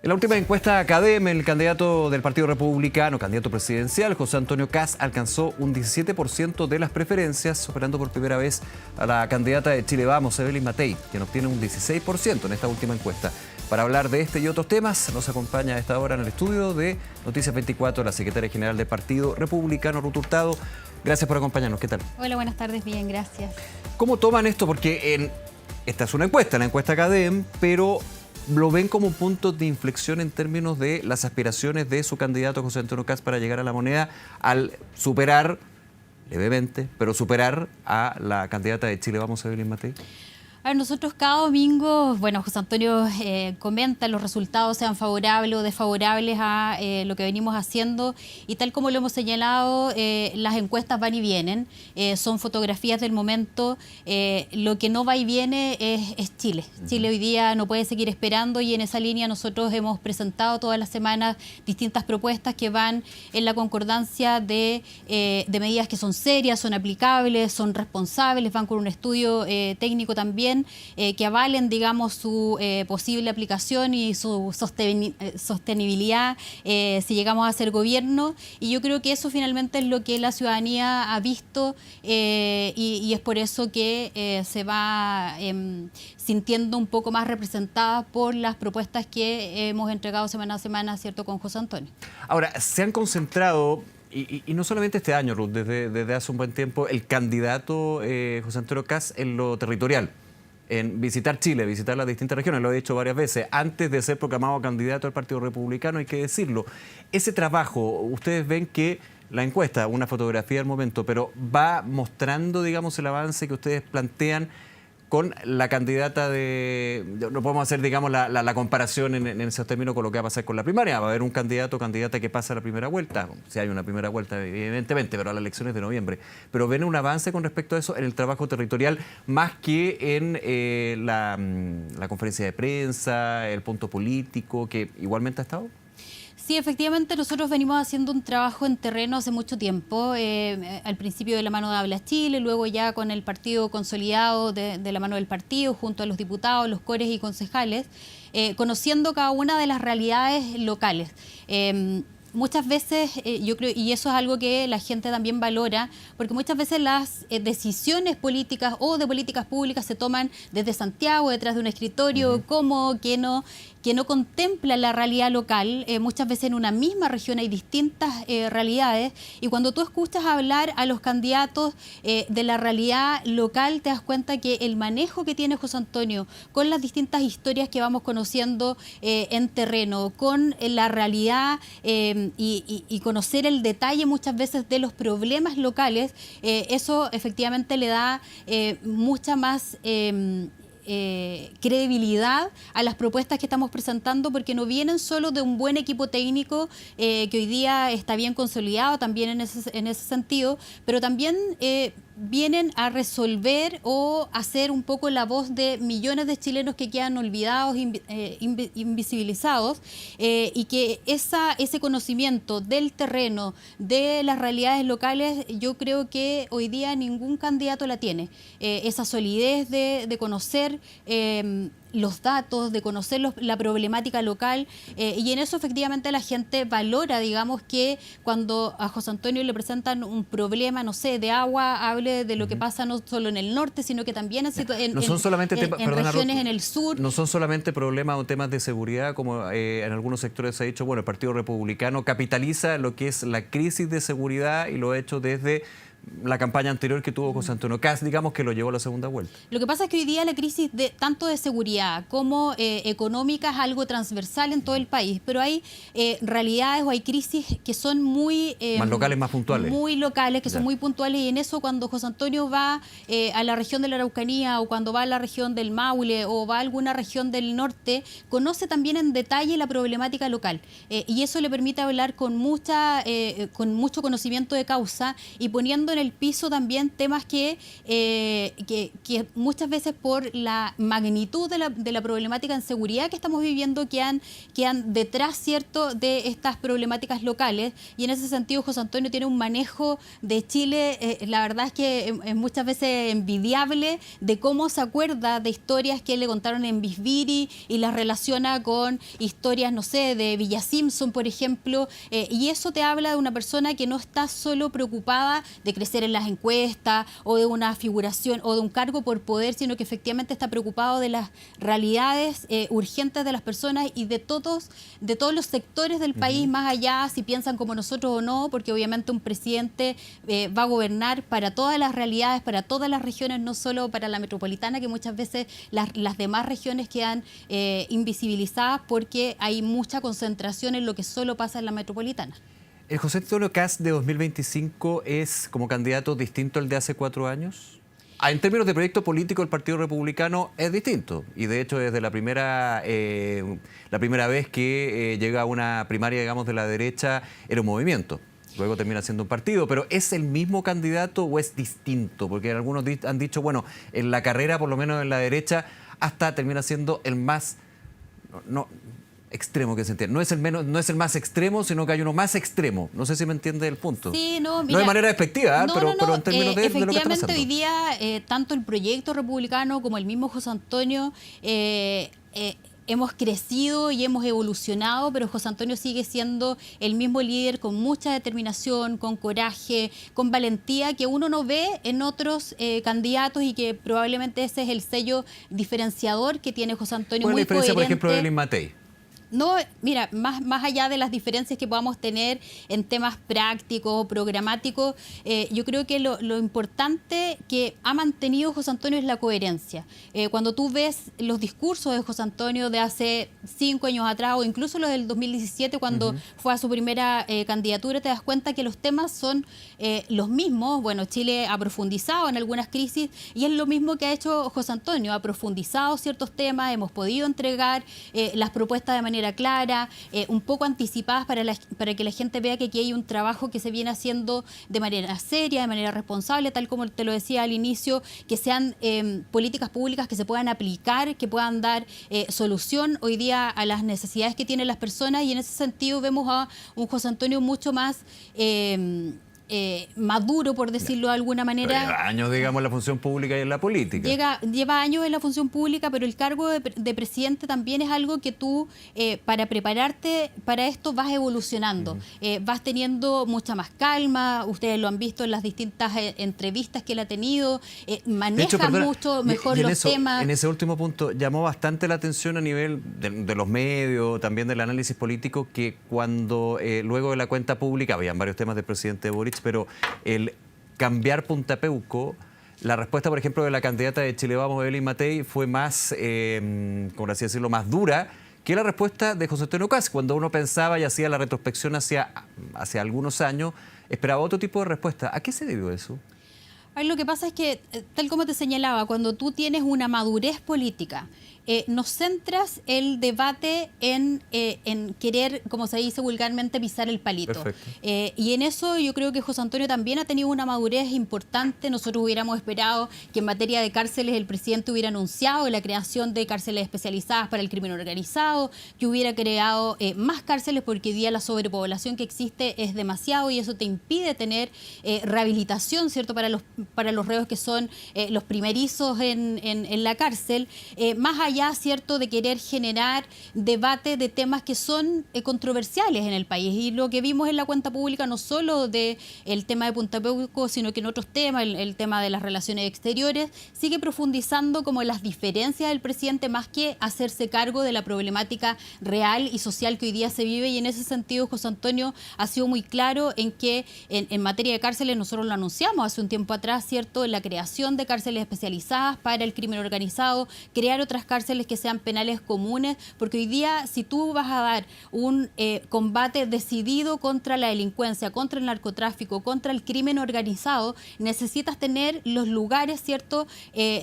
En la última encuesta CADEM, el candidato del Partido Republicano, candidato presidencial, José Antonio Kast, alcanzó un 17% de las preferencias, superando por primera vez a la candidata de Chile Vamos, Evelyn Matei, quien obtiene un 16% en esta última encuesta. Para hablar de este y otros temas, nos acompaña a esta hora en el estudio de Noticias 24 la secretaria general del Partido Republicano, Ruth Hurtado. Gracias por acompañarnos. ¿Qué tal? Hola, buenas tardes. Bien, gracias. ¿Cómo toman esto? Porque esta es una encuesta, la encuesta CADEM, pero ¿lo ven como un punto de inflexión en términos de las aspiraciones de su candidato José Antonio Kast para llegar a la moneda al superar, levemente, pero superar a la candidata de Chile Vamos, Evelyn Matei? A ver, nosotros cada domingo, bueno, José Antonio comenta los resultados, sean favorables o desfavorables a lo que venimos haciendo, y tal como lo hemos señalado, las encuestas van y vienen, son fotografías del momento. Lo que no va y viene es Chile. Chile hoy día no puede seguir esperando, y en esa línea nosotros hemos presentado todas las semanas distintas propuestas que van en la concordancia de medidas que son serias, son aplicables, son responsables, van con un estudio técnico también, que avalen, digamos, su posible aplicación y su sostenibilidad si llegamos a ser gobierno. Y yo creo que eso finalmente es lo que la ciudadanía ha visto, y es por eso que se va sintiendo un poco más representada por las propuestas que hemos entregado semana a semana, ¿cierto?, con José Antonio. Ahora, se han concentrado, y no solamente este año, Ruth, desde hace un buen tiempo, el candidato José Antonio Kast en lo territorial, en visitar Chile, visitar las distintas regiones, lo he dicho varias veces, antes de ser proclamado candidato al Partido Republicano, hay que decirlo. Ese trabajo, ustedes ven que la encuesta, una fotografía del momento, pero va mostrando, digamos, el avance que ustedes plantean con la candidata no podemos hacer, digamos, la comparación en esos términos con lo que va a pasar con la primaria. Va a haber un candidato o candidata que pasa a la primera vuelta, si hay una primera vuelta, evidentemente, pero a las elecciones de noviembre. Pero ven un avance con respecto a eso en el trabajo territorial, más que en la conferencia de prensa, el punto político, que igualmente ha estado. Sí, efectivamente, nosotros venimos haciendo un trabajo en terreno hace mucho tiempo, al principio de la mano de Habla Chile, luego ya con el partido consolidado de la mano del partido, junto a los diputados, los cores y concejales, conociendo cada una de las realidades locales. Muchas veces, yo creo, y eso es algo que la gente también valora, porque muchas veces las decisiones políticas o de políticas públicas se toman desde Santiago, detrás de un escritorio cómodo, que no contempla la realidad local. Muchas veces en una misma región hay distintas realidades, y cuando tú escuchas hablar a los candidatos de la realidad local, te das cuenta que el manejo que tiene José Antonio con las distintas historias que vamos conociendo en terreno, con la realidad y conocer el detalle muchas veces de los problemas locales, eso efectivamente le da mucha más credibilidad a las propuestas que estamos presentando, porque no vienen solo de un buen equipo técnico que hoy día está bien consolidado también en ese sentido, pero también vienen a resolver o hacer un poco la voz de millones de chilenos que quedan olvidados, invisibilizados, y que ese conocimiento del terreno, de las realidades locales, yo creo que hoy día ningún candidato la tiene. Esa solidez de conocer los datos, de conocer la problemática local, y en eso efectivamente la gente valora, digamos, que cuando a José Antonio le presentan un problema, no sé, de agua, hable de lo que pasa no solo en el norte, sino que también en regiones en el sur. No son solamente problemas o temas de seguridad, como en algunos sectores se ha dicho, bueno, el Partido Republicano capitaliza lo que es la crisis de seguridad y lo ha hecho desde la campaña anterior que tuvo José Antonio Kast, digamos, que lo llevó a la segunda vuelta. Lo que pasa es que hoy día la crisis tanto de seguridad como económica es algo transversal en todo el país, pero hay realidades o hay crisis que son muy más locales, más puntuales. Muy locales, que son muy puntuales, y en eso cuando José Antonio va a la región de la Araucanía, o cuando va a la región del Maule, o va a alguna región del norte, conoce también en detalle la problemática local, y eso le permite hablar con mucho conocimiento de causa, y poniendo poniendo en el piso también temas que muchas veces por la magnitud de la problemática en seguridad que estamos viviendo quedan detrás, ¿cierto?, de estas problemáticas locales. Y en ese sentido José Antonio tiene un manejo de Chile, la verdad es que es muchas veces envidiable, de cómo se acuerda de historias que le contaron en Bisbiri y las relaciona con historias, no sé, de Villa Simpson, por ejemplo, y eso te habla de una persona que no está solo preocupada de crecer en las encuestas o de una figuración o de un cargo por poder, sino que efectivamente está preocupado de las realidades urgentes de las personas y de todos los sectores del país, más allá si piensan como nosotros o no, porque obviamente un presidente va a gobernar para todas las realidades, para todas las regiones, no solo para la metropolitana, que muchas veces las demás regiones quedan invisibilizadas porque hay mucha concentración en lo que solo pasa en la metropolitana. ¿El José Antonio Kast de 2025 es como candidato distinto al de hace 4 años? En términos de proyecto político, el Partido Republicano es distinto. Y de hecho, desde la primera vez que llega a una primaria, digamos, de la derecha, era un movimiento. Luego termina siendo un partido. Pero ¿es el mismo candidato o es distinto? Porque algunos han dicho, bueno, en la carrera, por lo menos en la derecha, hasta termina siendo el más... extremo que se entiende. No es el más extremo, sino que hay uno más extremo. No sé si me entiende el punto. Sí, no, mira, no de manera despectiva, pero en términos de lo que está pasando. Efectivamente, hoy día, tanto el proyecto republicano como el mismo José Antonio hemos crecido y hemos evolucionado, pero José Antonio sigue siendo el mismo líder con mucha determinación, con coraje, con valentía que uno no ve en otros candidatos y que probablemente ese es el sello diferenciador que tiene José Antonio. ¿Cuál es la diferencia, por ejemplo, de Evelyn coherente. Matei? No, mira, más allá de las diferencias que podamos tener en temas prácticos, programáticos, yo creo que lo importante que ha mantenido José Antonio es la coherencia. Cuando tú ves los discursos de José Antonio de hace 5 años atrás o incluso los del 2017 cuando fue a su primera candidatura, te das cuenta que los temas son los mismos. Bueno, Chile ha profundizado en algunas crisis y es lo mismo que ha hecho José Antonio, ha profundizado ciertos temas, hemos podido entregar las propuestas de manera clara, un poco anticipadas para que la gente vea que aquí hay un trabajo que se viene haciendo de manera seria, de manera responsable, tal como te lo decía al inicio, que sean políticas públicas que se puedan aplicar, que puedan dar solución hoy día a las necesidades que tienen las personas, y en ese sentido vemos a un José Antonio mucho más maduro, por decirlo de alguna manera. Pero lleva años, digamos, en la función pública y en la política. Lleva años en la función pública, pero el cargo de presidente también es algo que tú, para prepararte para esto, vas evolucionando. Vas teniendo mucha más calma, ustedes lo han visto en las distintas entrevistas que él ha tenido, maneja mucho mejor los temas. En ese último punto, llamó bastante la atención a nivel de los medios, también del análisis político, que cuando luego de la cuenta pública, habían varios temas del presidente Boric, pero el cambiar Punta Peuco, la respuesta, por ejemplo, de la candidata de Chile Vamos, Evelyn Matei, fue más, como así decirlo, más dura que la respuesta de José Antonio Kast. Cuando uno pensaba y hacía la retrospección hacia algunos años, esperaba otro tipo de respuesta. ¿A qué se debió eso? Ay, lo que pasa es que, tal como te señalaba, cuando tú tienes una madurez política, no centras el debate en querer, como se dice vulgarmente, pisar el palito. Y en eso yo creo que José Antonio también ha tenido una madurez importante. Nosotros hubiéramos esperado que en materia de cárceles el presidente hubiera anunciado la creación de cárceles especializadas para el crimen organizado, que hubiera creado más cárceles, porque hoy día la sobrepoblación que existe es demasiado y eso te impide tener rehabilitación, ¿cierto?, para los reos que son los primerizos en la cárcel, más allá, ¿cierto?, de querer generar debate de temas que son controversiales en el país. Y lo que vimos en la cuenta pública, no solo del tema de Punta Peuco, sino que en otros temas, el tema de las relaciones exteriores, sigue profundizando como las diferencias del presidente más que hacerse cargo de la problemática real y social que hoy día se vive. Y en ese sentido, José Antonio ha sido muy claro en que en materia de cárceles, nosotros lo anunciamos hace un tiempo atrás, ¿cierto?, la creación de cárceles especializadas para el crimen organizado, crear otras cárceles cárceles que sean penales comunes, porque hoy día si tú vas a dar un combate decidido contra la delincuencia, contra el narcotráfico, contra el crimen organizado, necesitas tener los lugares, ¿cierto?,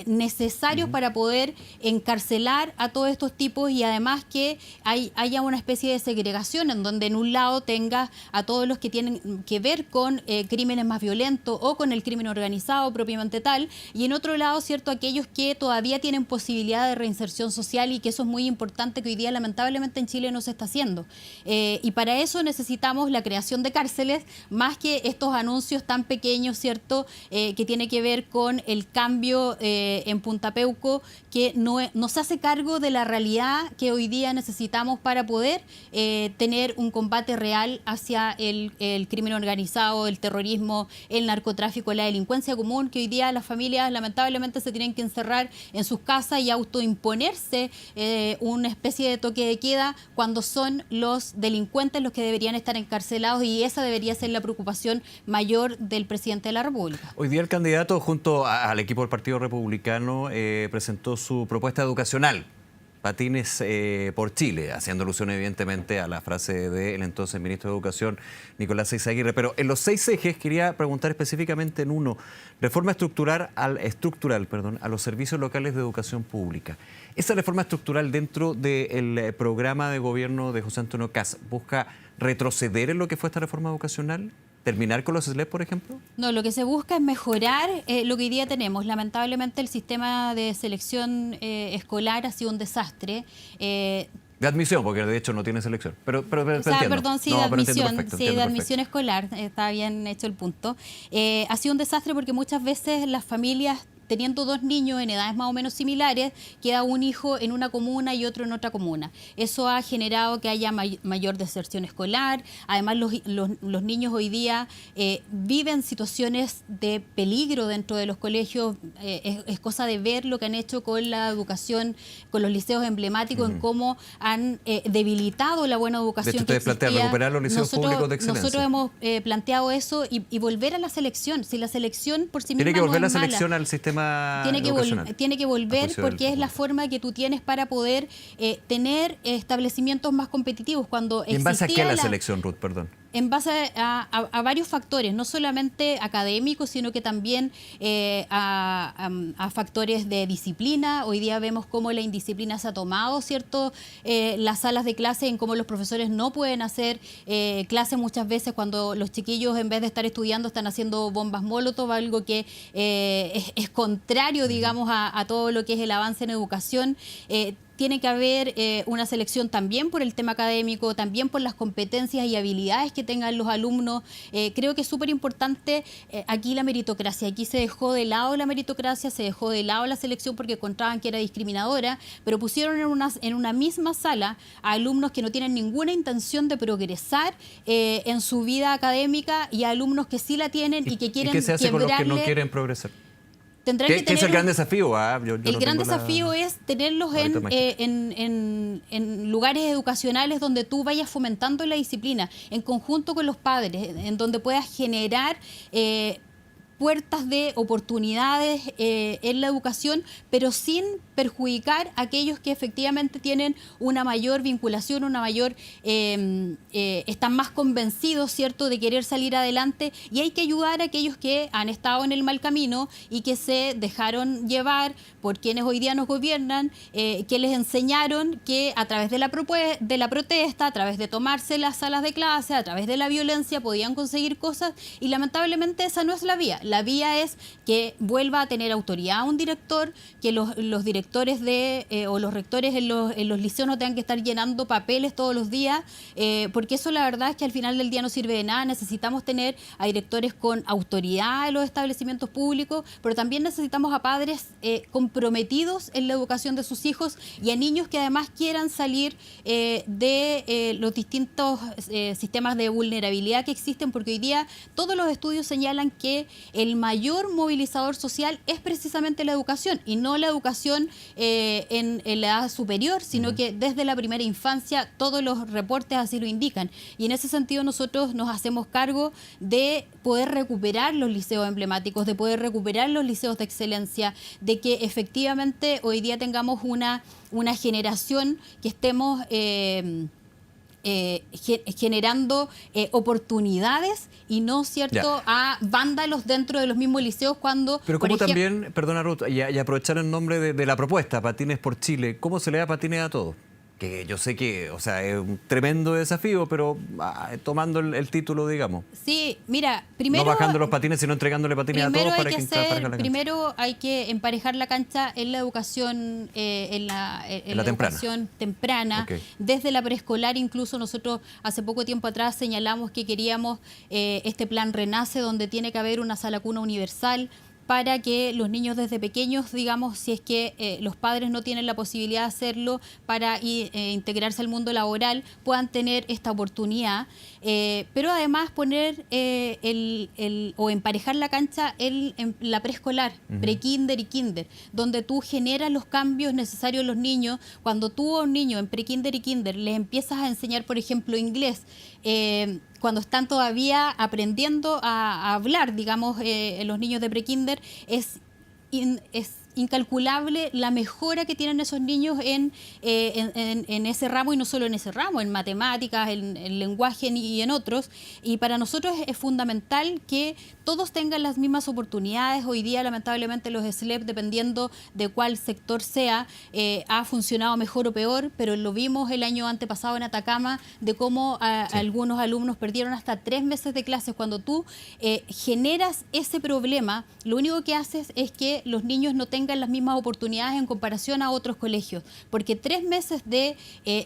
necesarios para poder encarcelar a todos estos tipos, y además que haya una especie de segregación en donde en un lado tengas a todos los que tienen que ver con crímenes más violentos o con el crimen organizado propiamente tal, y en otro lado, ¿cierto?, aquellos que todavía tienen posibilidad de reinserción social, y que eso es muy importante, que hoy día lamentablemente en Chile no se está haciendo. Y para eso necesitamos la creación de cárceles, más que estos anuncios tan pequeños, ¿cierto?, que tiene que ver con el cambio en Punta Peuco, que no se hace cargo de la realidad que hoy día necesitamos para poder tener un combate real hacia el crimen organizado, el terrorismo, el narcotráfico, la delincuencia común, que hoy día las familias lamentablemente se tienen que encerrar en sus casas y autoimponerse una especie de toque de queda cuando son los delincuentes los que deberían estar encarcelados, y esa debería ser la preocupación mayor del presidente de la República. Hoy día el candidato junto al equipo del Partido Republicano presentó su propuesta educacional, Patines por Chile, haciendo alusión evidentemente a la frase del entonces ministro de Educación, Nicolás Eizaguirre. Pero en los 6 ejes quería preguntar específicamente en uno: reforma estructural a los servicios locales de educación pública. ¿Esa reforma estructural dentro del programa de gobierno de José Antonio Kast busca retroceder en lo que fue esta reforma educacional? ¿Terminar con los SLEP, por ejemplo? No, lo que se busca es mejorar lo que hoy día tenemos. Lamentablemente el sistema de selección escolar ha sido un desastre. De admisión, porque de hecho no tiene selección. Pero O sea, entiendo. perdón, sí, No, de pero entiendo admisión, perfecto, sí, entiendo de perfecto. admisión escolar, está bien hecho el punto. Ha sido un desastre porque muchas veces las familias, teniendo 2 niños en edades más o menos similares, queda un hijo en una comuna y otro en otra comuna. Eso ha generado que haya mayor deserción escolar. Además, los niños hoy día viven situaciones de peligro dentro de los colegios. Es cosa de ver lo que han hecho con la educación, con los liceos emblemáticos, en cómo han debilitado la buena educación. De hecho, ustedes plantean recuperar los liceos públicos de excelencia. Nosotros hemos planteado eso y volver a la selección. Si la selección por sí misma Tiene que volver no la es mala, selección al sistema educacional. tiene que volver porque es la forma que tú tienes para poder tener establecimientos más competitivos. Cuando ¿Y en base a qué existía la selección, Ruth? Perdón. En base a varios factores, no solamente académicos, sino que también a factores de disciplina. Hoy día vemos cómo la indisciplina se ha tomado, ¿cierto? Las salas de clase, en cómo los profesores no pueden hacer clase muchas veces cuando los chiquillos, en vez de estar estudiando, están haciendo bombas molotov, algo que es contrario, digamos, a todo lo que es el avance en educación. Tiene que haber una selección también por el tema académico, también por las competencias y habilidades que tengan los alumnos. Creo que es súper importante aquí la meritocracia. Aquí se dejó de lado la meritocracia, se dejó de lado la selección porque encontraban que era discriminadora, pero pusieron en una misma sala a alumnos que no tienen ninguna intención de progresar en su vida académica, y a alumnos que sí la tienen y que quieren ¿Y qué se hace con los que no quieren progresar? ¿Qué es el gran desafío? El gran desafío es tenerlos en lugares educacionales donde tú vayas fomentando la disciplina, en conjunto con los padres, en donde puedas generar puertas de oportunidades en la educación, pero sin perjudicar a aquellos que efectivamente tienen una mayor vinculación, una mayor están más convencidos, ¿cierto?, de querer salir adelante, y hay que ayudar a aquellos que han estado en el mal camino y que se dejaron llevar por quienes hoy día nos gobiernan, que les enseñaron que a través de la protesta, a través de tomarse las salas de clase, a través de la violencia podían conseguir cosas, y lamentablemente esa no es la vía. La vía es que vuelva a tener autoridad un director, que los directores o los rectores en los liceos no tengan que estar llenando papeles todos los días, porque eso la verdad es que al final del día no sirve de nada. Necesitamos tener a directores con autoridad en los establecimientos públicos, pero también necesitamos a padres comprometidos en la educación de sus hijos, y a niños que además quieran salir de los distintos sistemas de vulnerabilidad que existen, porque hoy día todos los estudios señalan que el mayor movilizador social es precisamente la educación, y no la educación en la edad superior, sino que desde la primera infancia todos los reportes así lo indican. Y en ese sentido nosotros nos hacemos cargo de poder recuperar los liceos emblemáticos, de poder recuperar los liceos de excelencia, de que efectivamente hoy día tengamos una generación que estemos generando oportunidades y no, ¿cierto?, a vándalos dentro de los mismos liceos cuando... Pero como también, perdona Ruth, y aprovechar el nombre de la propuesta, Patines por Chile, ¿cómo se le da patines a todos? Que yo sé que, o sea, es un tremendo desafío, pero tomando el título, digamos. Sí, mira, primero... No bajando los patines, sino entregándole patines a todos para que emparejen la cancha. Primero hay que emparejar la cancha en la educación, en la educación temprana. Okay. Desde la preescolar, incluso nosotros hace poco tiempo atrás señalamos que queríamos este plan Renace, donde tiene que haber una sala cuna universal, para que los niños desde pequeños, digamos, si es que los padres no tienen la posibilidad de hacerlo para integrarse al mundo laboral, puedan tener esta oportunidad. Pero además poner o emparejar la cancha en la preescolar, pre-kinder y kinder, donde tú generas los cambios necesarios en los niños. Cuando tú a un niño en pre-kinder y kinder les empiezas a enseñar, por ejemplo, inglés, cuando están todavía aprendiendo a hablar, digamos, los niños de prekinder, es incalculable la mejora que tienen esos niños en ese ramo, y no solo en ese ramo, en matemáticas, en lenguaje y en otros. Y para nosotros es fundamental que todos tengan las mismas oportunidades. Hoy día, lamentablemente, los SLEP, dependiendo de cuál sector sea, ha funcionado mejor o peor, pero lo vimos el año antepasado en Atacama, de cómo algunos alumnos perdieron hasta 3 meses de clases. Cuando tú generas ese problema, lo único que haces es que los niños no tengan las mismas oportunidades en comparación a otros colegios, porque 3 meses de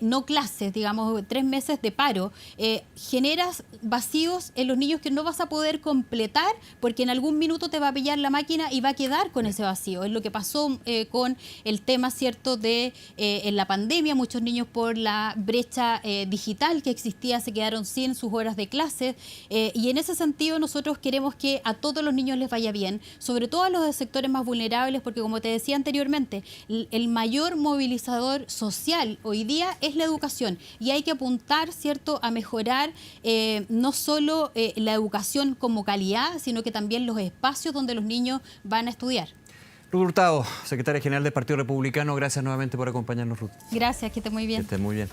no clases, digamos, 3 meses de paro, generas vacíos en los niños que no vas a poder completar, porque en algún minuto te va a pillar la máquina y va a quedar con ese vacío. Es lo que pasó con el tema, ¿cierto?, de en la pandemia. Muchos niños, por la brecha digital que existía, se quedaron sin sus horas de clase, y en ese sentido nosotros queremos que a todos los niños les vaya bien, sobre todo a los de sectores más vulnerables, porque como te decía anteriormente, el mayor movilizador social hoy día es la educación, y hay que apuntar, ¿cierto?, a mejorar no solo la educación como calidad, sino que también los espacios donde los niños van a estudiar. Ruth Hurtado, secretaria general del Partido Republicano, gracias nuevamente por acompañarnos, Ruth. Gracias, que esté muy bien. Que esté muy bien.